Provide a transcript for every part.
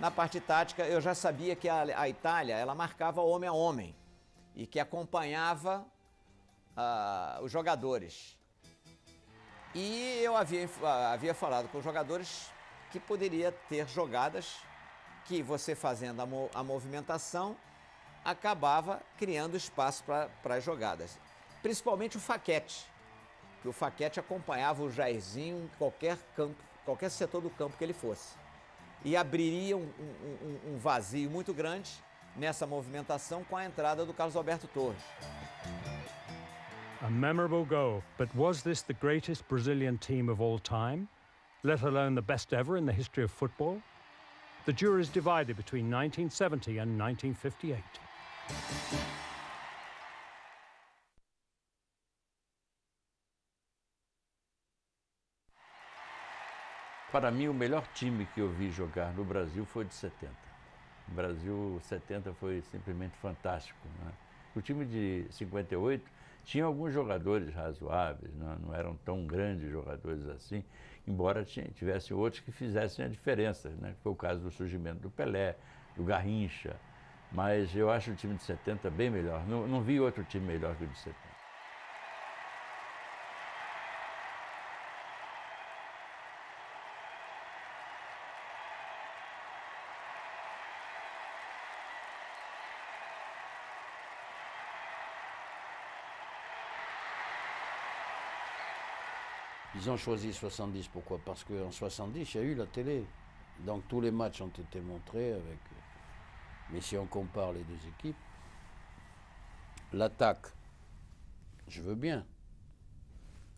Na parte tática, eu já sabia que a Itália, ela marcava homem a homem e que acompanhava os jogadores. E eu havia falado com os jogadores que poderia ter jogadas que você fazendo a movimentação acabava criando espaço para as jogadas. Principalmente o Facchetti, que o Facchetti acompanhava o Jairzinho em qualquer campo, qualquer setor do campo que ele fosse. E abriria um vazio muito grande nessa movimentação com a entrada do Carlos Alberto Torres. A memorable goal, but was this the greatest Brazilian team of all time, let alone the best ever in the history of football? The jury is divided between 1970 and 1958. Para mim, o melhor time que eu vi jogar no Brasil foi o de 70. O Brasil 70 foi simplesmente fantástico, né? O time de 58 tinha alguns jogadores razoáveis, não eram tão grandes jogadores assim, embora tivesse outros que fizessem a diferença, né? Foi o caso do surgimento do Pelé, do Garrincha, mas eu acho o time de 70 bem melhor. Não vi outro time melhor que o de 70. Ils ont choisi 70, pourquoi? Parce qu'en 70, il y a eu la télé. Donc tous les matchs ont été montrés avec... Mais si on compare les deux équipes, l'attaque, je veux bien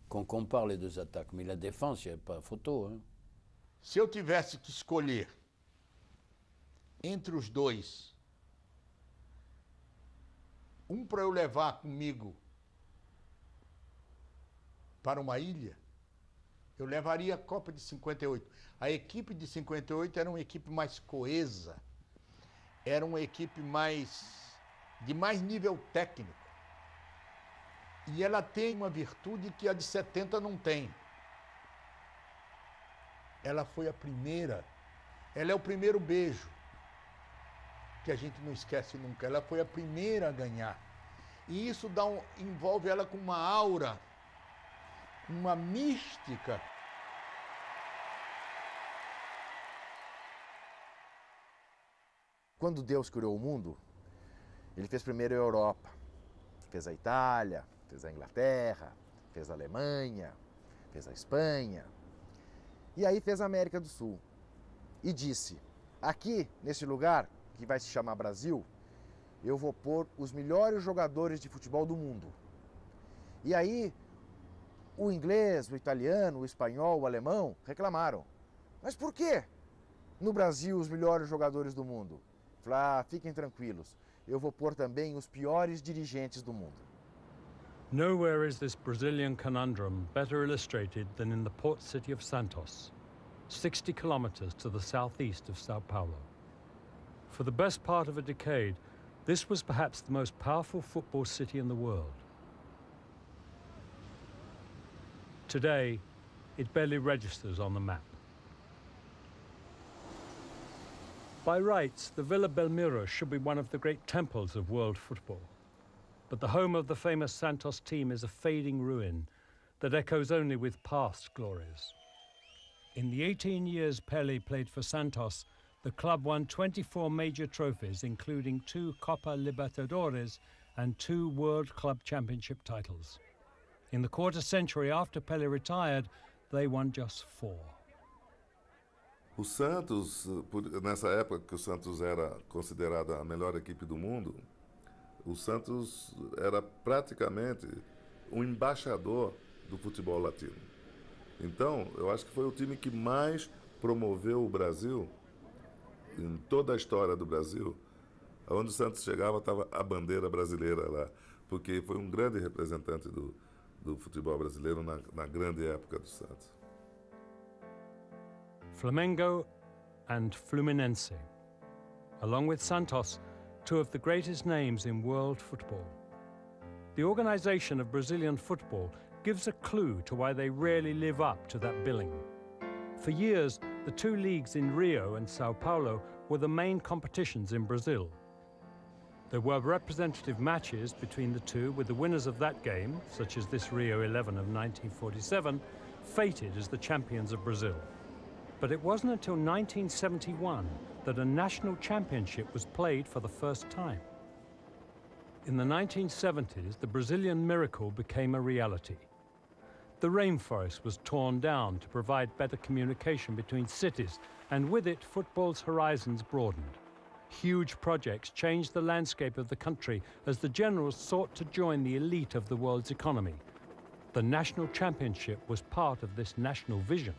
qu'on compare les deux attaques, mais la défense, il n'y a pas photo, hein. Se eu tivesse que escolher entre os dois, para eu levar comigo para uma ilha, eu levaria a Copa de 58. A equipe de 58 era uma equipe mais coesa, era uma equipe de mais nível técnico. E ela tem uma virtude que a de 70 não tem. Ela foi a primeira, ela é o primeiro beijo, que a gente não esquece nunca. Ela foi a primeira a ganhar. E isso envolve ela com uma aura, uma mística. Quando Deus criou o mundo, ele fez primeiro a Europa, fez a Itália, fez a Inglaterra, fez a Alemanha, fez a Espanha, e aí fez a América do Sul. E disse, aqui, nesse lugar, que vai se chamar Brasil, eu vou pôr os melhores jogadores de futebol do mundo. E aí, o inglês, o italiano, o espanhol, o alemão reclamaram. Mas por quê? No Brasil, os melhores jogadores do mundo. Falei, fiquem tranquilos, eu vou pôr também os piores dirigentes do mundo. Nowhere is this Brazilian conundrum better illustrated than in the port city of Santos, 60 kilometers to the southeast of Sao Paulo. For the best part of a decade, this was perhaps the most powerful football city in the world. Today, it barely registers on the map. By rights, the Villa Belmiro should be one of the great temples of world football. But the home of the famous Santos team is a fading ruin that echoes only with past glories. In the 18 years Pelé played for Santos, the club won 24 major trophies, including 2 Copa Libertadores and 2 World Club Championship titles. In the quarter century after Pelé retired, they won just 4. O Santos, nessa época que o Santos era considerada a melhor equipe do mundo, o Santos era praticamente um embaixador do futebol latino. Então, eu acho que foi o time que mais promoveu o Brasil, em toda a história do Brasil. Onde o Santos chegava, estava a bandeira brasileira lá, porque foi um grande representante do futebol brasileiro na grande época do Santos. Flamengo and Fluminense. Along with Santos, 2 of the greatest names in world football. The organization of Brazilian football gives a clue to why they rarely live up to that billing. For years, the 2 leagues in Rio and Sao Paulo were the main competitions in Brazil. There were representative matches between the two, with the winners of that game, such as this Rio 11 of 1947, fated as the champions of Brazil. But it wasn't until 1971 that a national championship was played for the first time. In the 1970s, the Brazilian miracle became a reality. The rainforest was torn down to provide better communication between cities, and with it, football's horizons broadened. Huge projects changed the landscape of the country as the generals sought to join the elite of the world's economy. The national championship was part of this national vision.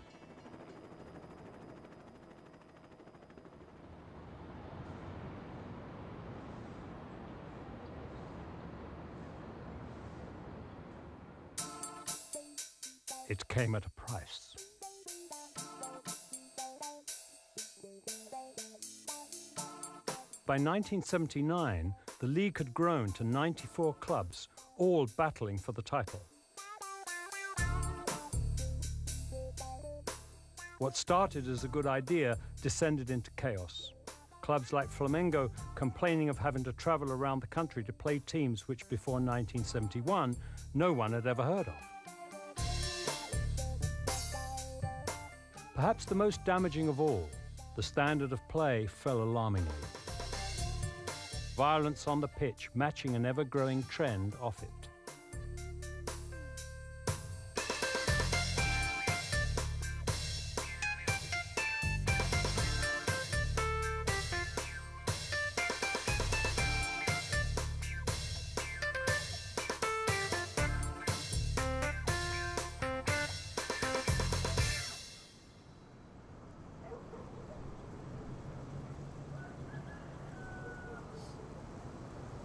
It came at a price. By 1979, the league had grown to 94 clubs, all battling for the title. What started as a good idea descended into chaos. Clubs like Flamengo complaining of having to travel around the country to play teams which before 1971 no one had ever heard of. Perhaps the most damaging of all, the standard of play fell alarmingly. Violence on the pitch matching an ever-growing trend off it.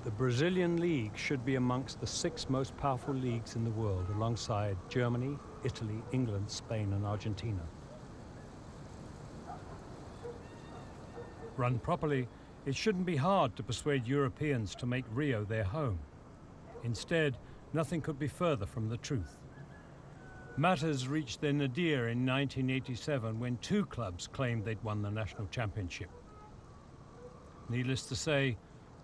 The Brazilian League should be amongst the 6 most powerful leagues in the world, alongside Germany, Italy, England, Spain, and Argentina. Run properly, it shouldn't be hard to persuade Europeans to make Rio their home. Instead, nothing could be further from the truth. Matters reached their nadir in 1987 when 2 clubs claimed they'd won the national championship. Needless to say,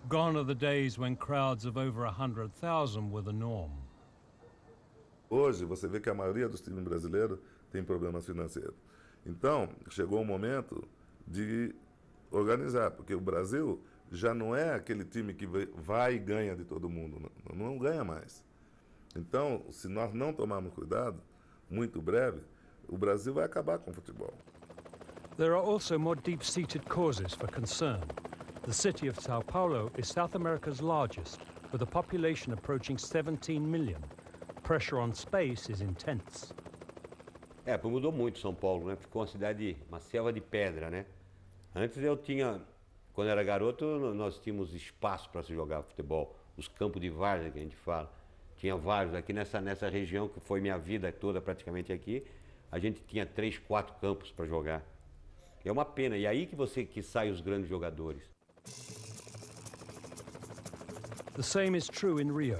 gone are the days when crowds of over 100,000 were the norm. Hoje, você vê que a maioria dos times brasileiros tem problemas financeiros. Então, chegou o momento de organizar, porque o Brasil já não é aquele time que vai e ganha de todo mundo, não ganha mais. Então, se nós não tomarmos cuidado, muito breve, o Brasil vai acabar com o futebol. There are also more deep-seated causes for concern. The city of Sao Paulo is South America's largest, with a population approaching 17 million. Pressure on space is intense. Mudou muito São Paulo, né? Ficou uma cidade, uma selva de pedra, né? Antes quando era garoto, nós tínhamos espaço para se jogar futebol. Os campos de várzea que a gente fala. Tinha vários aqui nessa região, que foi minha vida toda praticamente aqui. A gente tinha 3, 4 campos para jogar. É uma pena, e aí que saem os grandes jogadores. The same is true in Rio.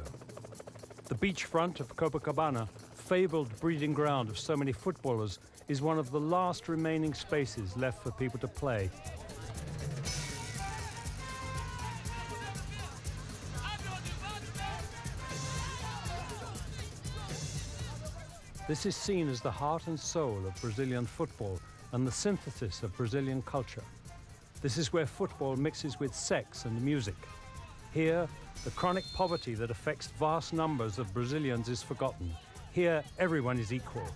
The beachfront of Copacabana, fabled breeding ground of so many footballers, is one of the last remaining spaces left for people to play. This is seen as the heart and soul of Brazilian football and the synthesis of Brazilian culture. This is where football mixes with sex and music. Here, the chronic poverty that affects vast numbers of Brazilians is forgotten. Here, everyone is equal.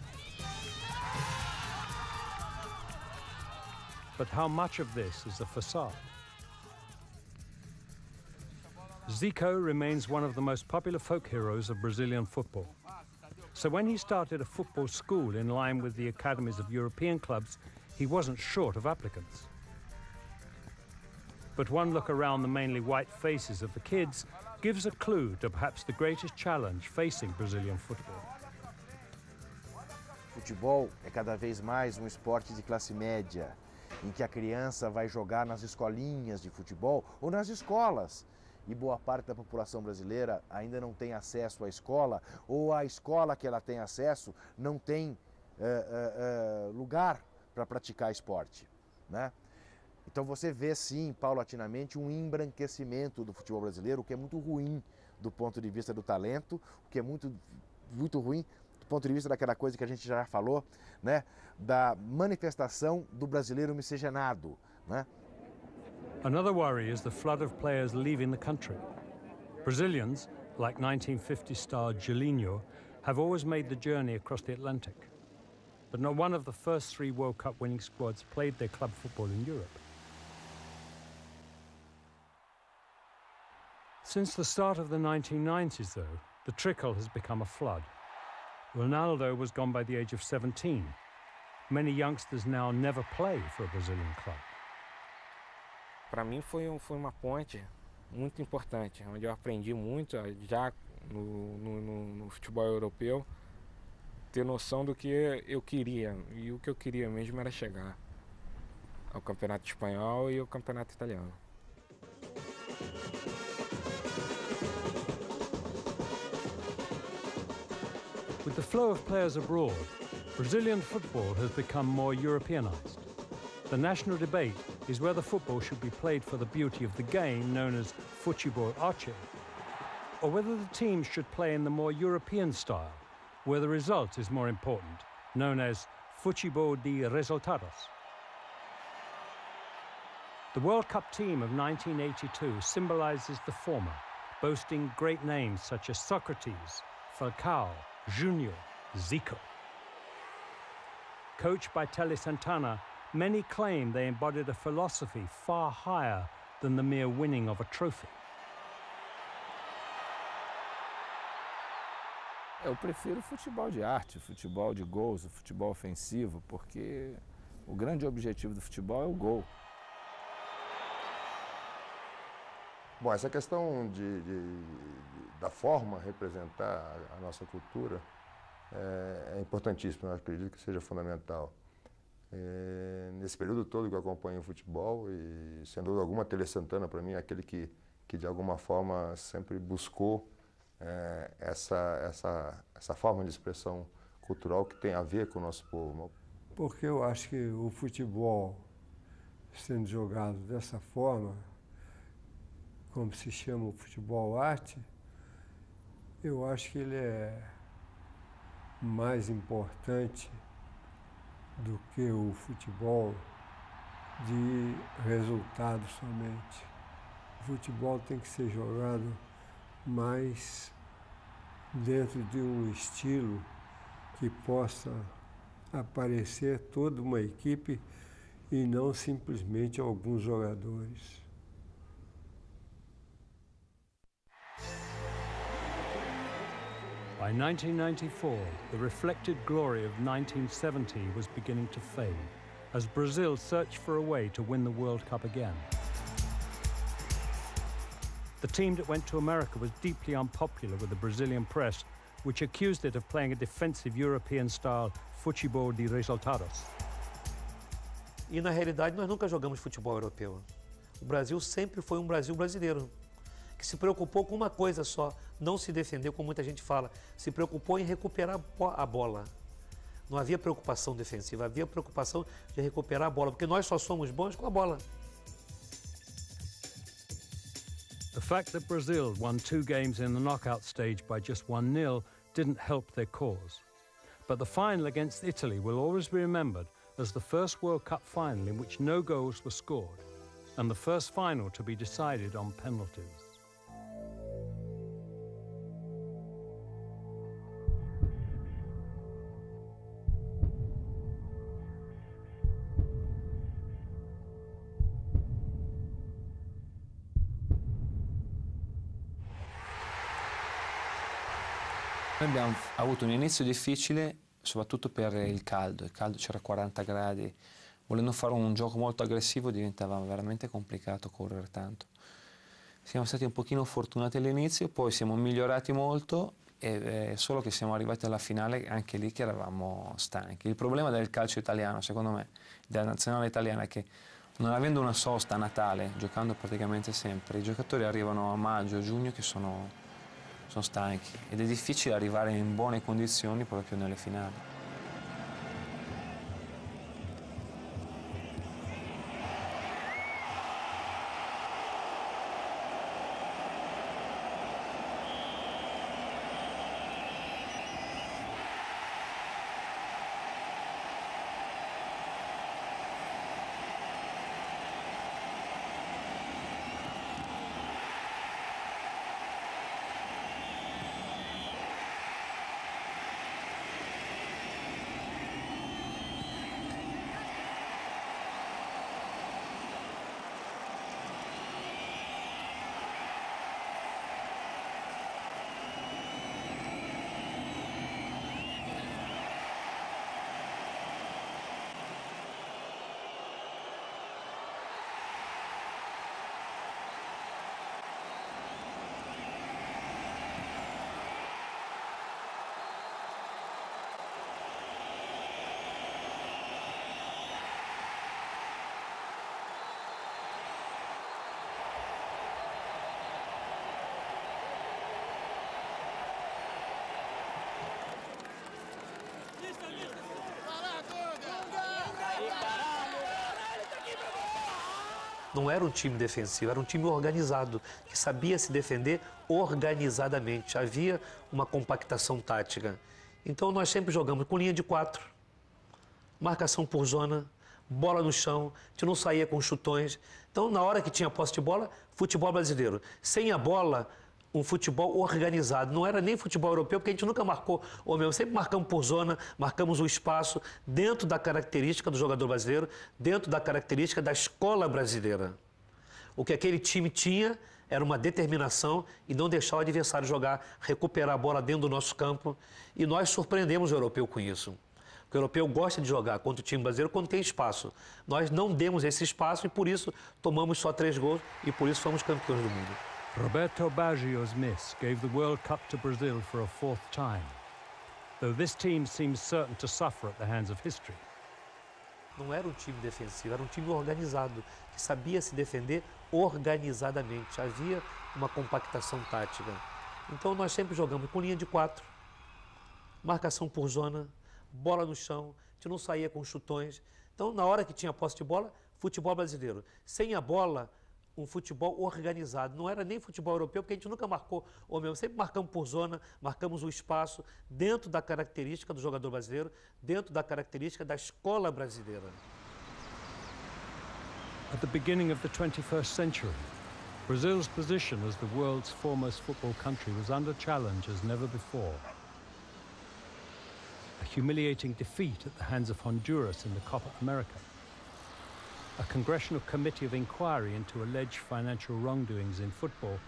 But how much of this is a facade? Zico remains one of the most popular folk heroes of Brazilian football. So when he started a football school in line with the academies of European clubs, he wasn't short of applicants. But one look around the mainly white faces of the kids gives a clue to perhaps the greatest challenge facing Brazilian football. Futebol é cada vez mais um esporte de classe média, em que a criança vai jogar nas escolinhas de futebol ou nas escolas. E boa parte da população brasileira ainda não tem acesso à escola, ou a escola que ela tem acesso não tem lugar para praticar esporte, né? Então você vê sim, paulatinamente, um embranquecimento do futebol brasileiro, o que é muito ruim do ponto de vista do talento, o que é muito ruim do ponto de vista daquela coisa que a gente já falou, né, da manifestação do brasileiro miscigenado, né? Another worry is the flood of players leaving the country. Brazilians, like 1950 star Gilinho, have always made the journey across the Atlantic. But not one of the first 3 World Cup winning squads played their club football in Europe. Since the start of the 1990s, though, the trickle has become a flood. Ronaldo was gone by the age of 17. Many youngsters now never play for a Brazilian club. Para mim foi uma ponte muito importante, onde eu aprendi muito já no futebol europeu, ter noção do que eu queria, e o que eu queria mesmo era chegar ao Campeonato Espanhol e ao Campeonato Italiano. With the flow of players abroad, Brazilian football has become more Europeanized. The national debate is whether football should be played for the beauty of the game, known as futebol arte, or whether the teams should play in the more European style, where the result is more important, known as futebol de resultados. The World Cup team of 1982 symbolizes the former, boasting great names such as Socrates, Falcao, Junior, Zico. Coached by Tele Santana, many claim they embodied a philosophy far higher than the mere winning of a trophy. Eu prefiro futebol de arte, futebol de gols, futebol ofensivo, porque o grande objetivo do futebol é o gol. Bom, essa questão da forma representar a nossa cultura é importantíssima, eu acredito que seja fundamental. Nesse período todo que eu acompanho o futebol, e sem dúvida alguma, Tele Santana para mim é aquele que de alguma forma sempre buscou essa forma de expressão cultural que tem a ver com o nosso povo. Porque eu acho que o futebol sendo jogado dessa forma, como se chama o futebol arte, eu acho que ele é mais importante do que o futebol de resultado somente. O futebol tem que ser jogado mais dentro de um estilo que possa aparecer toda uma equipe e não simplesmente alguns jogadores. By 1994, the reflected glory of 1970 was beginning to fade as Brazil searched for a way to win the World Cup again. The team that went to America was deeply unpopular with the Brazilian press, which accused it of playing a defensive European-style futebol de resultados. E na realidade nós nunca jogamos futebol europeu. O Brasil sempre foi um Brasil brasileiro, que se preocupou com uma coisa só, não se defendeu, como muita gente fala, se preocupou em recuperar a bola. Não havia preocupação defensiva, havia preocupação de recuperar a bola, porque nós só somos bons com a bola. The fact that Brazil won 2 games in the knockout stage by just 1-0 didn't help their cause. But the final against Italy will always be remembered as the first World Cup final in which no goals were scored, and the first final to be decided on penalties. Noi abbiamo avuto un inizio difficile, soprattutto per il caldo c'era 40 gradi, volendo fare un gioco molto aggressivo diventava veramente complicato correre tanto. Siamo stati un pochino fortunati all'inizio, poi siamo migliorati molto, solo che siamo arrivati alla finale anche lì che eravamo stanchi. Il problema del calcio italiano, secondo me, della nazionale italiana è che non avendo una sosta a Natale, giocando praticamente sempre, i giocatori arrivano a maggio, giugno che sono stanchi ed è difficile arrivare in buone condizioni proprio nelle finali. não era um time defensivo, era um time organizado, que sabia se defender organizadamente. Havia uma compactação tática. Então nós sempre jogamos com linha de 4, marcação por zona, bola no chão, a gente não saía com chutões. Então, na hora que tinha posse de bola, futebol brasileiro. Sem a bola, um futebol organizado. Não era nem futebol europeu, porque a gente nunca marcou, ou mesmo, sempre marcamos por zona, marcamos o espaço dentro da característica do jogador brasileiro, dentro da característica da escola brasileira. O que aquele time tinha era uma determinação e não deixar o adversário jogar, recuperar a bola dentro do nosso campo. E nós surpreendemos o europeu com isso. Porque o europeu gosta de jogar contra o time brasileiro quando tem espaço. Nós não demos esse espaço e por isso tomamos só 3 gols e por isso fomos campeões do mundo. Roberto Baggio's miss gave the World Cup to Brazil for a 4th time, though this team seems certain to suffer at the hands of history. Não era um time defensivo, era um time organizado, que sabia se defender organizadamente. Havia uma compactação tática. Então nós sempre jogamos com linha de 4, marcação por zona, bola no chão, a gente não saía com chutões. Então, na hora que tinha posse de bola, futebol brasileiro. Sem a bola, um futebol organizado. Não era nem futebol europeu, porque a gente nunca marcou, ou mesmo, sempre marcamos por zona, marcamos o espaço dentro da característica do jogador brasileiro, dentro da característica da escola brasileira. At the beginning of the 21st century, Brazil's position as the world's foremost football country was under challenge as never before. A humiliating defeat at the hands of Honduras in the Copa America, a congressional committee of inquiry into alleged financial wrongdoings in football,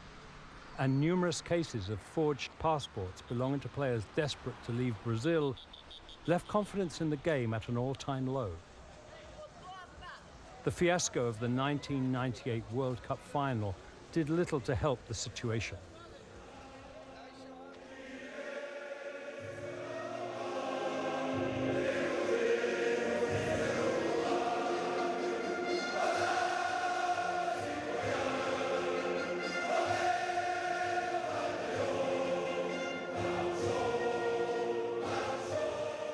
and numerous cases of forged passports belonging to players desperate to leave Brazil left confidence in the game at an all-time low. The fiasco of the 1998 World Cup final did little to help the situation.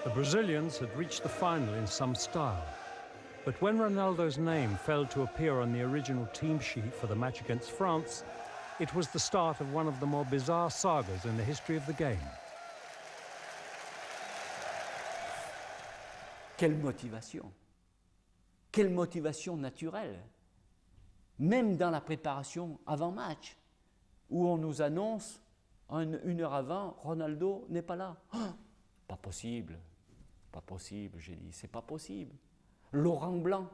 The Brazilians had reached the final in some style, but when Ronaldo's name failed to appear on the original team sheet for the match against France, it was the start of one of the more bizarre sagas in the history of the game. Quelle motivation naturelle, même dans la préparation avant match, où on nous annonce une heure avant, Ronaldo n'est pas là. Oh, pas possible, j'ai dit, c'est pas possible. Laurent Blanc,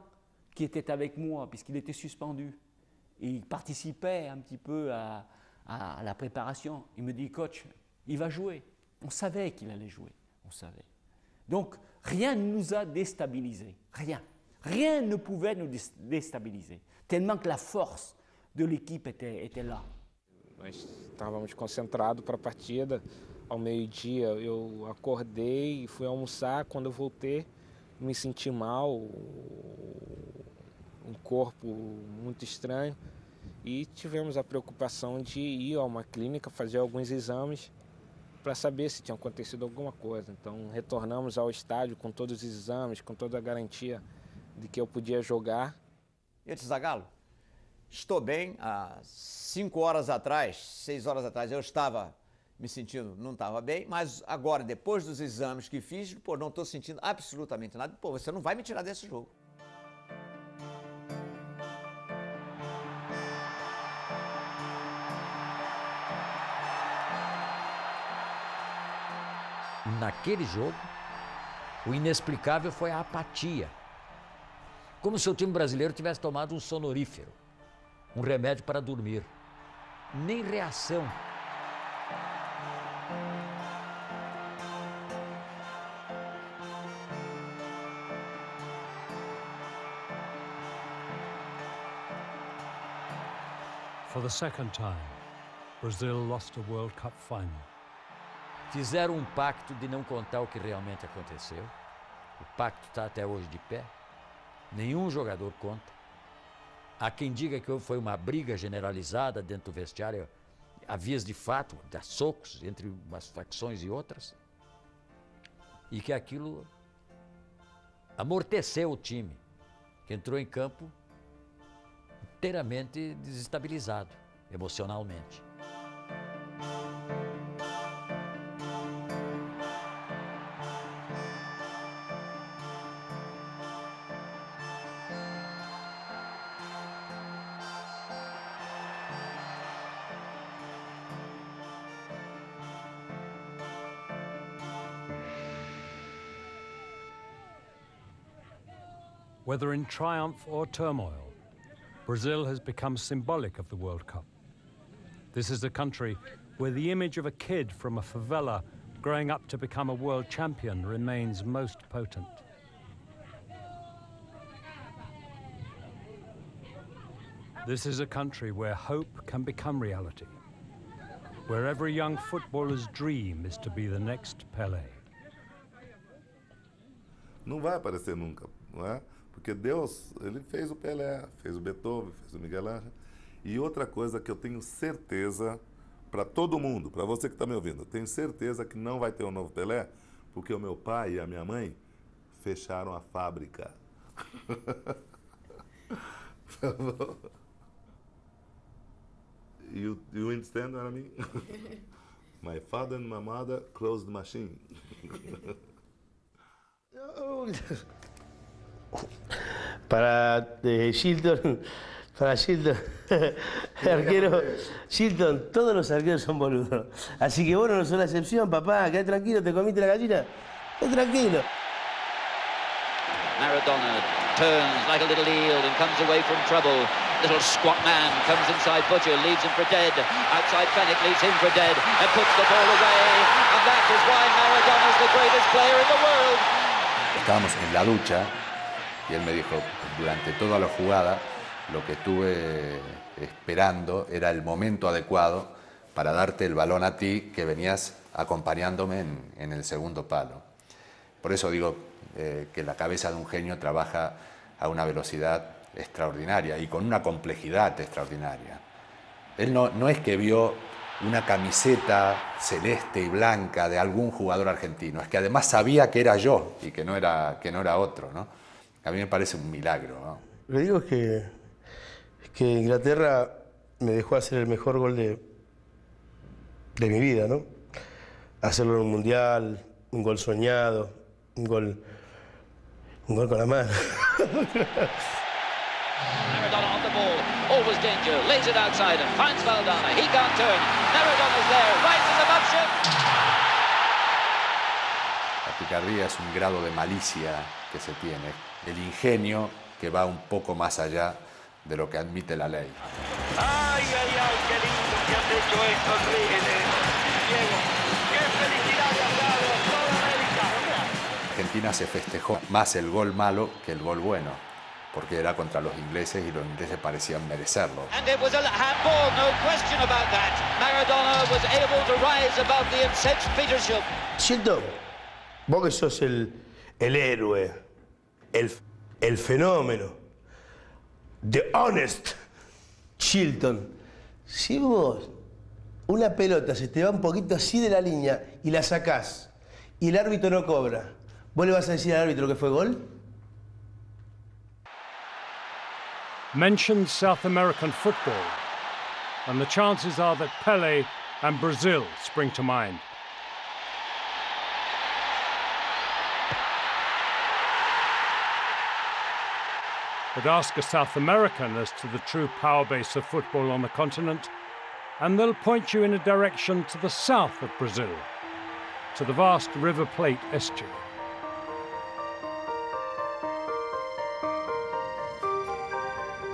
qui était avec moi, puisqu'il était suspendu, et il participait un petit peu à la préparation, il me dit, coach, il va jouer. On savait qu'il allait jouer, on savait. Donc, rien ne nous a déstabilisés, rien. Rien ne pouvait nous déstabiliser, tellement que la force de l'équipe était là. Nós estávamos concentrados para a partida. Ao meio-dia eu acordei e fui almoçar. Quando eu voltei, me senti mal, um corpo muito estranho. E tivemos a preocupação de ir a uma clínica, fazer alguns exames para saber se tinha acontecido alguma coisa. Então retornamos ao estádio com todos os exames, com toda a garantia de que eu podia jogar. Eu disse, Zagallo, estou bem. Há 5 horas atrás, 6 horas atrás, eu estava me sentindo, não estava bem, mas agora, depois dos exames que fiz, pô, não estou sentindo absolutamente nada. Pô, você não vai me tirar desse jogo. Naquele jogo, o inexplicável foi a apatia. Como se o time brasileiro tivesse tomado um sonorífero, um remédio para dormir. Nem reação. For the second time, Brazil lost a World Cup final. Fizeram um pacto de não contar o que realmente aconteceu. O pacto está até hoje de pé. Nenhum jogador conta. Há quem diga que foi uma briga generalizada dentro do vestiário, a vias de fato, de socos entre umas facções e outras, e que aquilo amorteceu o time, que entrou em campo inteiramente desestabilizado emocionalmente. Whether in triumph or turmoil, Brazil has become symbolic of the World Cup. This is a country where the image of a kid from a favela growing up to become a world champion remains most potent. This is a country where hope can become reality, where every young footballer's dream is to be the next Pelé. Não vai aparecer nunca, não é? Porque Deus, ele fez o Pelé, fez o Beethoven, fez o Miguel Ángel. E outra coisa que eu tenho certeza, para todo mundo, para você que está me ouvindo, eu tenho certeza que não vai ter um novo Pelé, porque o meu pai e a minha mãe fecharam a fábrica. You understand what I mean? My father and my mother closed the machine. Para Shilton, arquero, Shilton, todos los arqueros son boludos. Así que vos no sos la excepción, papá, quedá tranquilo, ¿te comiste la gallina? Quedá tranquilo. Maradona turns like a little eel and comes away from trouble. Little squat man comes inside Butcher, leaves him for dead. Outside Fennick leaves him for dead and puts the ball away. And that is why Maradona is the greatest player in the world. Estábamos en la ducha y él me dijo, durante toda la jugada, lo que estuve esperando era el momento adecuado para darte el balón a ti que venías acompañándome en el segundo palo. Por eso digo que la cabeza de un genio trabaja a una velocidad extraordinaria y con una complejidad extraordinaria. Él no es que vio una camiseta celeste y blanca de algún jugador argentino, es que además sabía que era yo y que no era otro, ¿no? A mí me parece un milagro, ¿no? Lo que digo es que Inglaterra me dejó hacer el mejor gol de mi vida, ¿no? Hacerlo en un mundial, un gol soñado, un gol con la mano. Maradona on the ball, always danger, lays it outside and finds Valdana. He can't turn. Maradona's there, rises above ship. La picardía es un grado de malicia que se tiene, el ingenio que va un poco más allá de lo que admite la ley. Ay, ay, ay, qué lindo que has hecho esto, Diego. Qué felicidad le has dado a toda América. Argentina se festejó más el gol malo que el gol bueno, porque era contra los ingleses y los ingleses parecían merecerlo. And it was a handball, no question about that. Maradona was able to rise above the incensed Petersham. Shilton, vos que sos el héroe, el fenómeno, the honest Shilton, si vos una pelota se te va un poquito así de la línea y la sacás y el árbitro no cobra, ¿vos le vas a decir al árbitro que fue gol? Mention South American football, and the chances are that Pelé and Brazil spring to mind. But ask a South American as to the true power base of football on the continent, and they'll point you in a direction to the south of Brazil, to the vast River Plate estuary.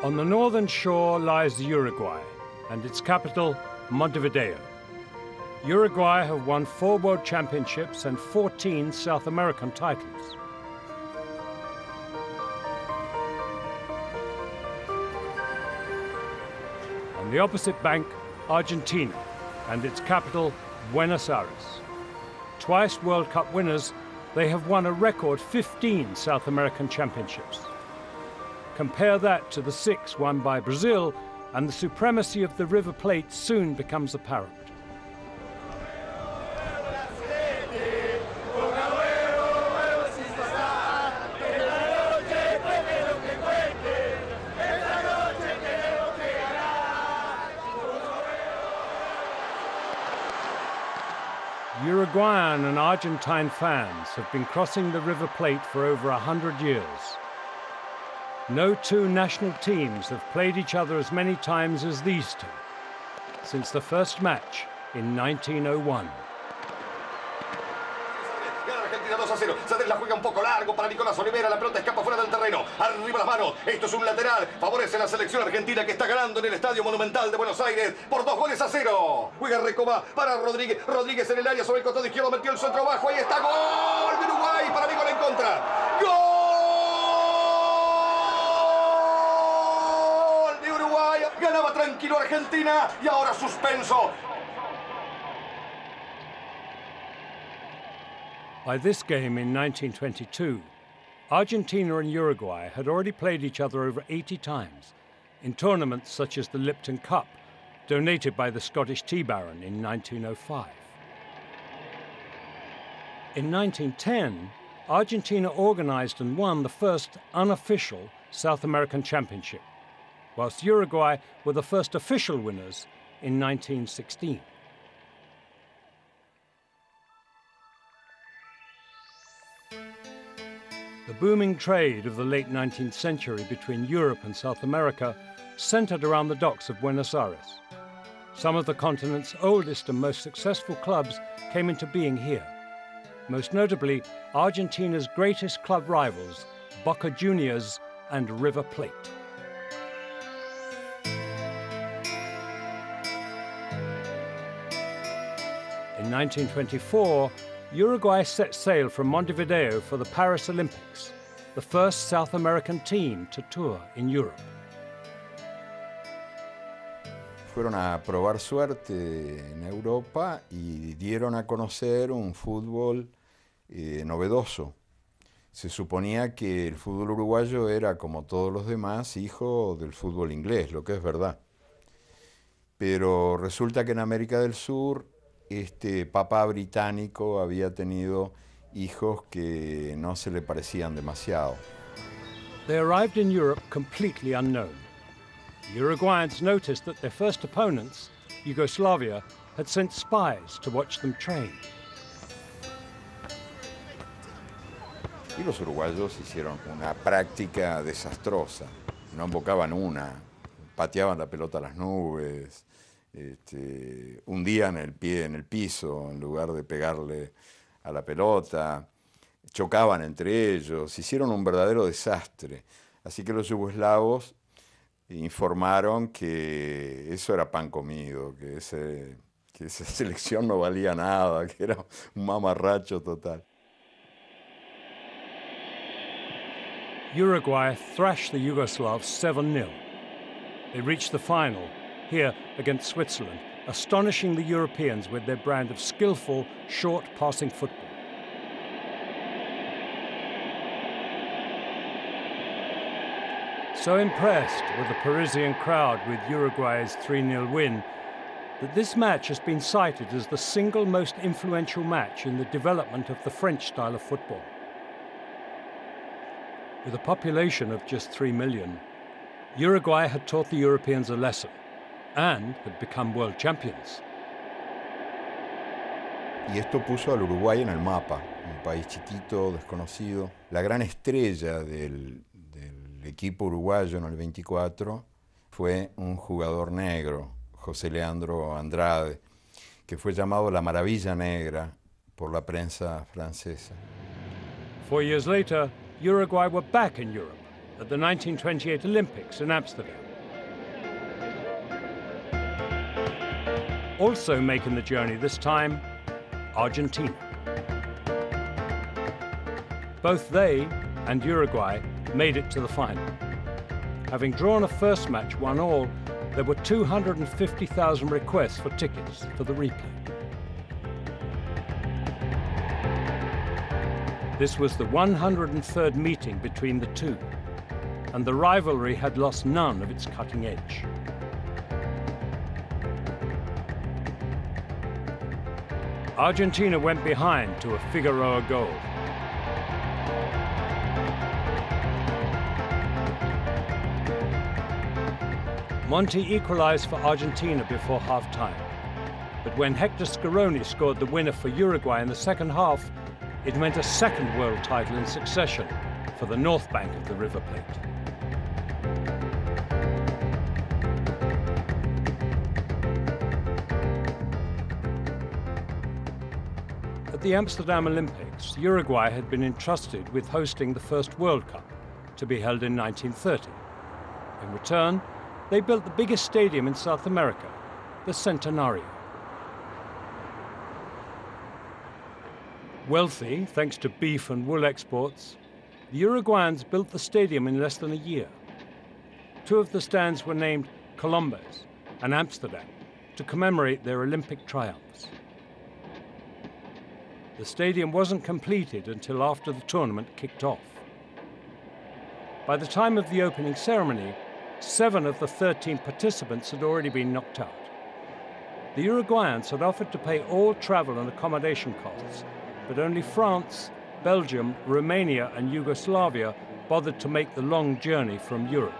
On the northern shore lies Uruguay, and its capital, Montevideo. Uruguay have won 4 World Championships and 14 South American titles. On the opposite bank, Argentina, and its capital, Buenos Aires. Twice World Cup winners, they have won a record 15 South American championships. Compare that to the 6 won by Brazil, and the supremacy of the River Plate soon becomes apparent. Uruguayan and Argentine fans have been crossing the River Plate for over 100 years. No two national teams have played each other as many times as these two, since the first match in 1901. Argentina 2-0. Sader la juega un poco largo para Nicolás Olivera. La pelota escapa fuera del terreno. Arriba las manos. Esto es un lateral. Favorece la selección argentina que está ganando en el Estadio Monumental de Buenos Aires por 2-0. Juega Recoba para Rodríguez. Rodríguez en el área sobre el costado izquierdo. Metió el centro bajo. Ahí está. Gol de Uruguay. Para mí gol en contra. Gol de Uruguay. Ganaba tranquilo Argentina. Y ahora suspenso. By this game in 1922, Argentina and Uruguay had already played each other over 80 times in tournaments such as the Lipton Cup, donated by the Scottish Tea Baron in 1905. In 1910, Argentina organized and won the first unofficial South American Championship, whilst Uruguay were the first official winners in 1916. The booming trade of the late 19th century between Europe and South America centered around the docks of Buenos Aires. Some of the continent's oldest and most successful clubs came into being here, most notably Argentina's greatest club rivals, Boca Juniors and River Plate. In 1924, Uruguay set sail from Montevideo for the Paris Olympics, the first South American team to tour in Europe. Fueron a probar suerte en Europa y dieron a conocer un fútbol novedoso. Se suponía que el fútbol uruguayo era, como todos los demás, hijo del fútbol inglés, lo que es verdad. Pero resulta que en América del Sur este papá británico había tenido hijos que no se le parecían demasiado. They arrived in Europe completely unknown. The Uruguayans noticed that their first opponents, Yugoslavia, had sent spies to watch them train. Y los uruguayos hicieron una práctica desastrosa. No invocaban una, pateaban la pelota a las nubes, hundían el pie en el piso en lugar de pegarle a la pelota, chocaban entre ellos, hicieron un verdadero desastre. Así que los yugoslavos informaron que eso era pan comido, que esa selección no valía nada, que era un mamarracho total. Uruguay thrashed the Yugoslavs 7-0. They reached the final, here against Switzerland, astonishing the Europeans with their brand of skillful, short-passing football. So impressed were the Parisian crowd with Uruguay's 3-0 win that this match has been cited as the single most influential match in the development of the French style of football. With a population of just 3 million, Uruguay had taught the Europeans a lesson and had become world champions. Y esto puso al Uruguay en el mapa, un país chiquito, desconocido. La gran estrella del equipo uruguayo en el 24 fue un jugador negro, José Leandro Andrade, que fue llamado la Maravilla Negra por la prensa francesa. 4 years later, Uruguay were back in Europe at the 1928 Olympics in Amsterdam. Also making the journey this time, Argentina. Both they and Uruguay made it to the final. Having drawn a first match 1-1, there were 250,000 requests for tickets for the replay. This was the 103rd meeting between the two, and the rivalry had lost none of its cutting edge. Argentina went behind to a Figueroa goal. Monti equalized for Argentina before half-time. But when Hector Scaroni scored the winner for Uruguay in the second half, it meant a second world title in succession for the North Bank of the River Plate. At the Amsterdam Olympics, Uruguay had been entrusted with hosting the first World Cup, to be held in 1930. In return, they built the biggest stadium in South America, the Centenario. Wealthy, thanks to beef and wool exports, the Uruguayans built the stadium in less than a year. Two of the stands were named Colombes and Amsterdam to commemorate their Olympic triumphs. The stadium wasn't completed until after the tournament kicked off. By the time of the opening ceremony, 7 of the 13 participants had already been knocked out. The Uruguayans had offered to pay all travel and accommodation costs, but only France, Belgium, Romania and Yugoslavia bothered to make the long journey from Europe.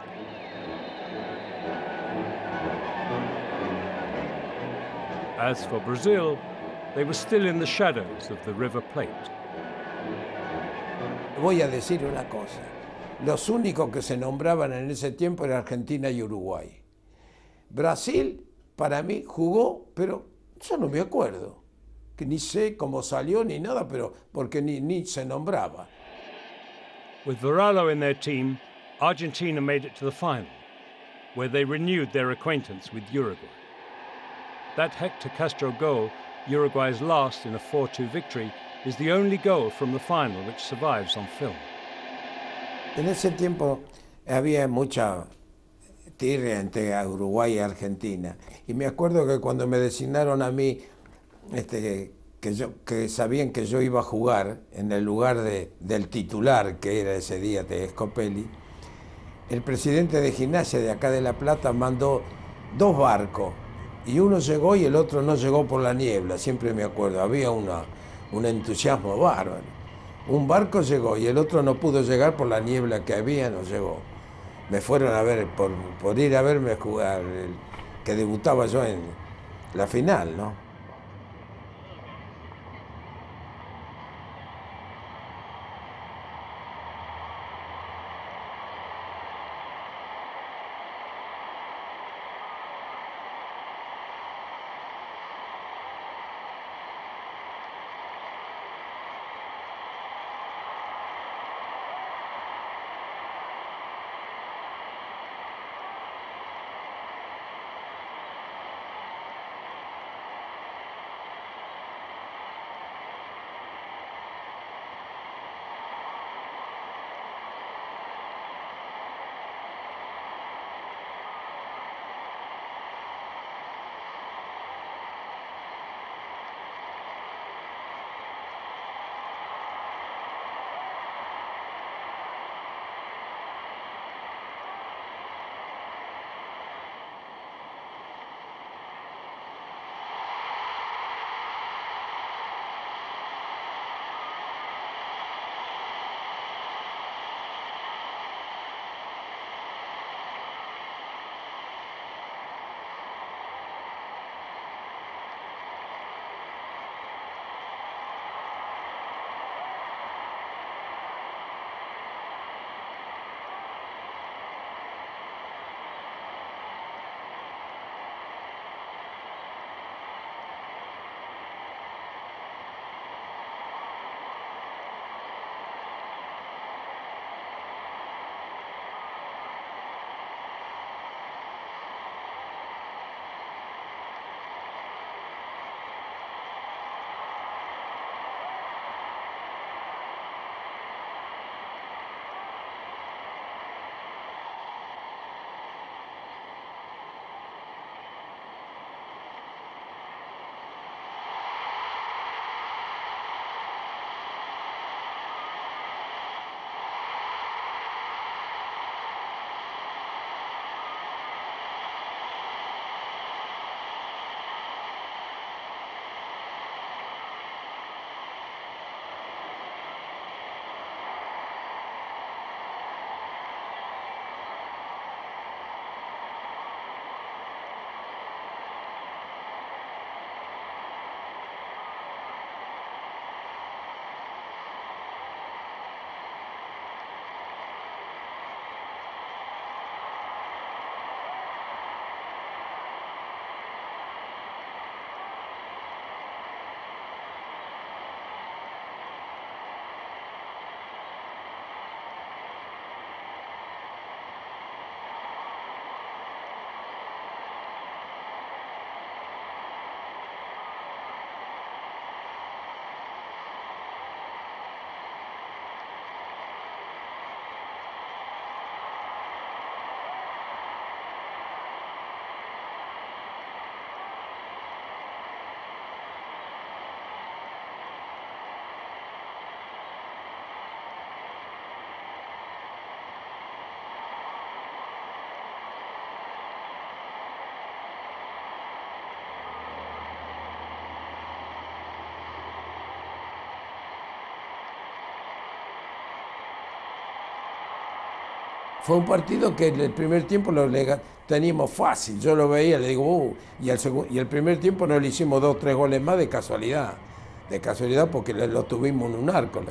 As for Brazil, they were still in the shadows of the River Plate. Voy a decir una cosa. Los únicos que se nombraban en ese tiempo eran Argentina y Uruguay. Brasil, para mí, jugó, pero yo no me acuerdo. Que ni sé cómo salió ni nada, pero porque ni se nombraba. With Varallo in their team, Argentina made it to the final, where they renewed their acquaintance with Uruguay. That Hector Castro goal, Uruguay's last in a 4-2 victory, is the only goal from the final which survives on film. En ese tiempo había mucha tirria entre Uruguay y Argentina. Y me acuerdo que cuando me designaron a mí, que sabían que yo iba a jugar en el lugar del titular que era ese día de Scopelli, el presidente de Gimnasia de acá de La Plata mandó 2 barcos. Y uno llegó y el otro no llegó por la niebla, siempre me acuerdo, había un entusiasmo bárbaro. Un barco llegó y el otro no pudo llegar por la niebla que había, no llegó. Me fueron a ver, por ir a verme jugar, que debutaba yo en la final, ¿no? Fue un partido que el primer tiempo teníamos fácil, yo lo veía, le digo, y el primer tiempo no le hicimos 2 o 3 goles más de casualidad porque lo tuvimos en un arco,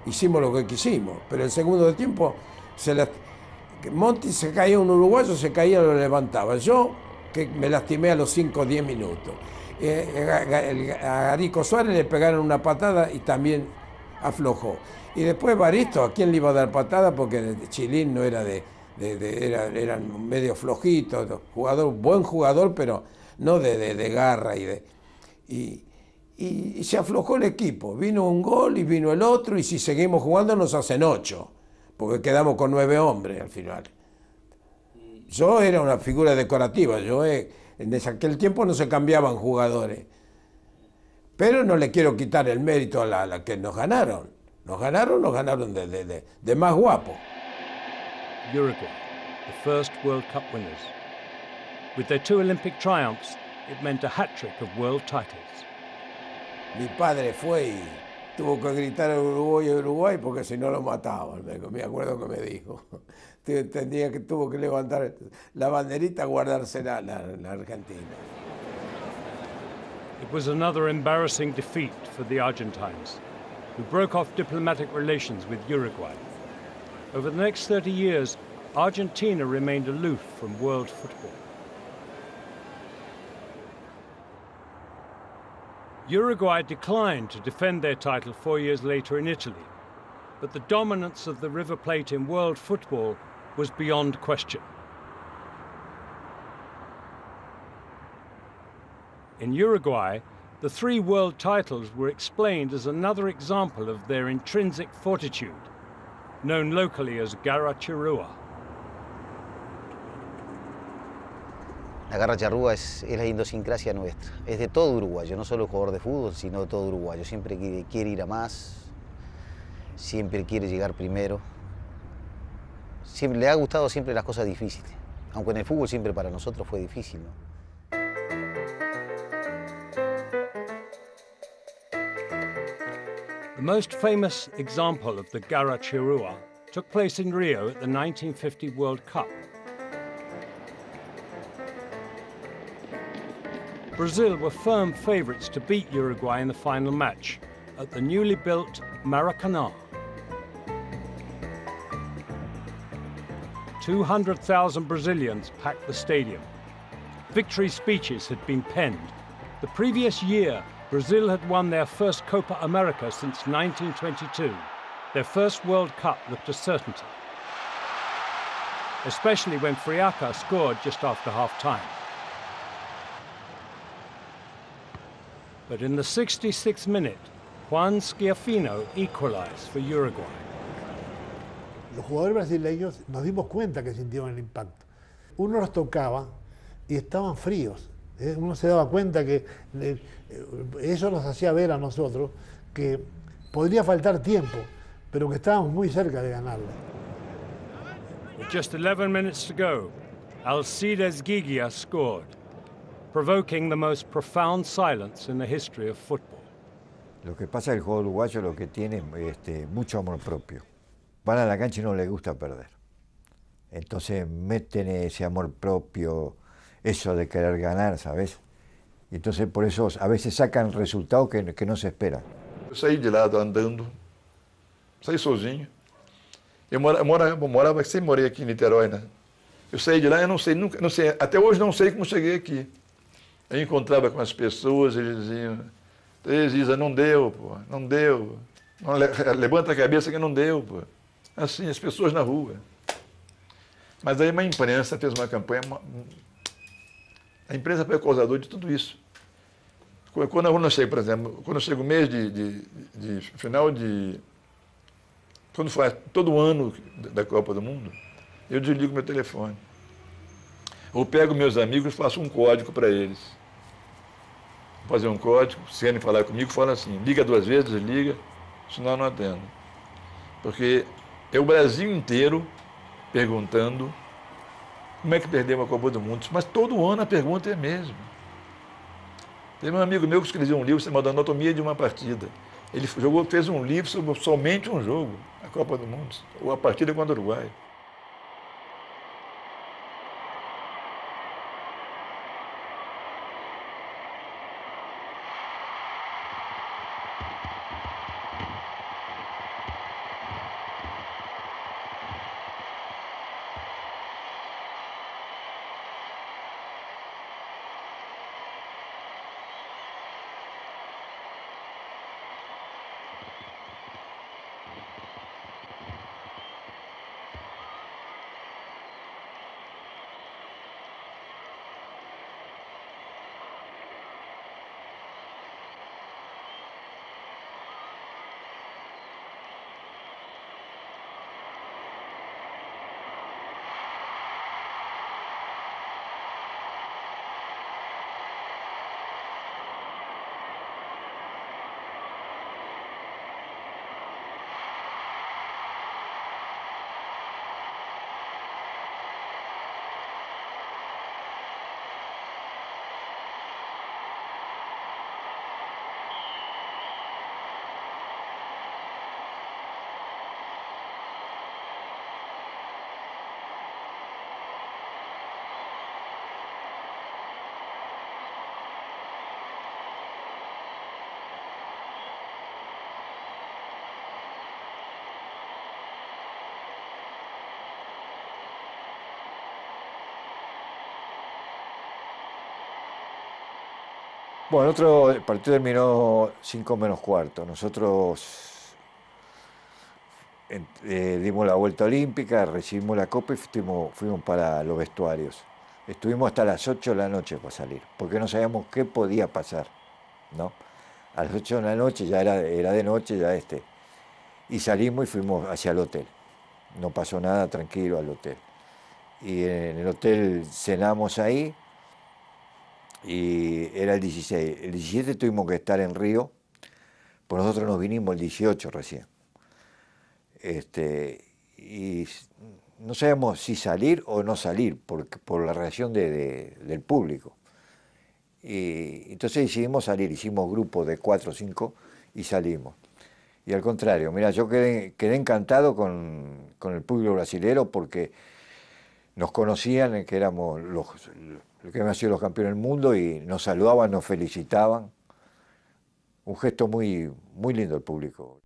hicimos lo que quisimos, pero el segundo tiempo Monti se caía, un uruguayo se caía, lo levantaba, yo que me lastimé a los 5 o 10 minutos, a Arico Suárez le pegaron una patada y también aflojó. Y después Baristo, ¿a quién le iba a dar patada? Porque Chilín no era eran medio flojitos, buen jugador, pero no de garra y se aflojó el equipo. Vino un gol y vino el otro, y si seguimos jugando nos hacen 8, porque quedamos con 9 hombres al final. Yo era una figura decorativa, en aquel tiempo no se cambiaban jugadores. Pero no le quiero quitar el mérito a la que nos ganaron. Nos ganaron de más guapo. Uruguay, the first World Cup winners. With their 2 Olympic triumphs, it meant a hat-trick of world titles. Mi padre fue y tuvo que gritar a Uruguay porque si no lo mataban. Me acuerdo que me dijo. Tuvo que levantar la banderita, guardársela la Argentina. It was another embarrassing defeat for the Argentines, who broke off diplomatic relations with Uruguay. Over the next 30 years, Argentina remained aloof from world football. Uruguay declined to defend their title 4 years later in Italy, but the dominance of the River Plate in world football was beyond question. In Uruguay, the 3 world titles were explained as another example of their intrinsic fortitude, known locally as Garra Charrúa. La Garra Charrúa es la idiosincrasia nuestra, es de todo uruguayo, no solo jugador de fútbol, sino de todo uruguayo. Siempre quiere ir a más, siempre quiere llegar primero. Siempre, le ha gustado siempre las cosas difíciles, aunque en el fútbol siempre para nosotros fue difícil, ¿no? The most famous example of the Garra Charrúa took place in Rio at the 1950 World Cup. Brazil were firm favourites to beat Uruguay in the final match at the newly built Maracanã. 200,000 Brazilians packed the stadium. Victory speeches had been penned. The previous year, Brazil had won their first Copa America since 1922. Their first World Cup looked a certainty, especially when Friaca scored just after half-time. But in the 66th minute, Juan Schiaffino equalized for Uruguay. Los jugadores brasileños nos dimos cuenta que sintieron el impacto. Uno los tocaba y estaban fríos. Uno se daba cuenta que eso nos hacía ver a nosotros que podría faltar tiempo, pero que estábamos muy cerca de ganarlo. With just 11 minutes to go, Alcides Gigia scored, provoking the most profound silence in the history of football. Lo que pasa es que el juego uruguayo lo que tiene mucho amor propio. Van a la cancha y no les gusta perder. Entonces meten ese amor propio, eso de querer ganar, ¿sabes? Y entonces por eso a veces sacan resultados que no se esperan. Eu saí de lá andando, saí sozinho. Sempre morei aqui em Niterói, né? Eu saí de lá, eu não sei, nunca, não sei, até hoje não sei como cheguei aqui. Eu encontrava com as pessoas, eles diziam, Isa, não deu, pô, não deu. Não, levanta a cabeça que não deu, pô. Assim, as pessoas na rua. Mas aí uma imprensa fez uma campanha. A imprensa foi o causador de tudo isso. Quando eu chego, por exemplo, quando chega o mês de final de... Quando faz todo o ano da Copa do Mundo, eu desligo meu telefone. Eu pego meus amigos e faço um código para eles. Vou fazer um código, se querem falar comigo, fala assim, liga 2 vezes, desliga, senão eu não atendo. Porque é o Brasil inteiro perguntando como é que perdemos a Copa do Mundo. Mas todo ano a pergunta é a mesma. Teve um amigo meu que escreveu um livro chamado Anatomia de uma Partida. Ele fez um livro sobre somente um jogo, a Copa do Mundo, ou a partida contra o Uruguai. Bueno, el partido terminó 5 menos cuarto. Nosotros dimos la vuelta olímpica, recibimos la copa y fuimos para los vestuarios. Estuvimos hasta las 8 de la noche para salir, porque no sabíamos qué podía pasar, ¿no? A las 8 de la noche, ya era de noche, y salimos y fuimos hacia el hotel. No pasó nada, tranquilo al hotel. Y en el hotel cenamos ahí, y era el 16. El 17 tuvimos que estar en Río, pues nosotros nos vinimos el 18 recién. Y no sabíamos si salir o no salir, por la reacción del público. Y entonces decidimos salir, hicimos grupos de 4 o 5 y salimos. Y al contrario, mira, yo quedé encantado con el público brasilero porque nos conocían, que éramos que habían sido los campeones del mundo, y nos saludaban, nos felicitaban. Un gesto muy, muy lindo el público.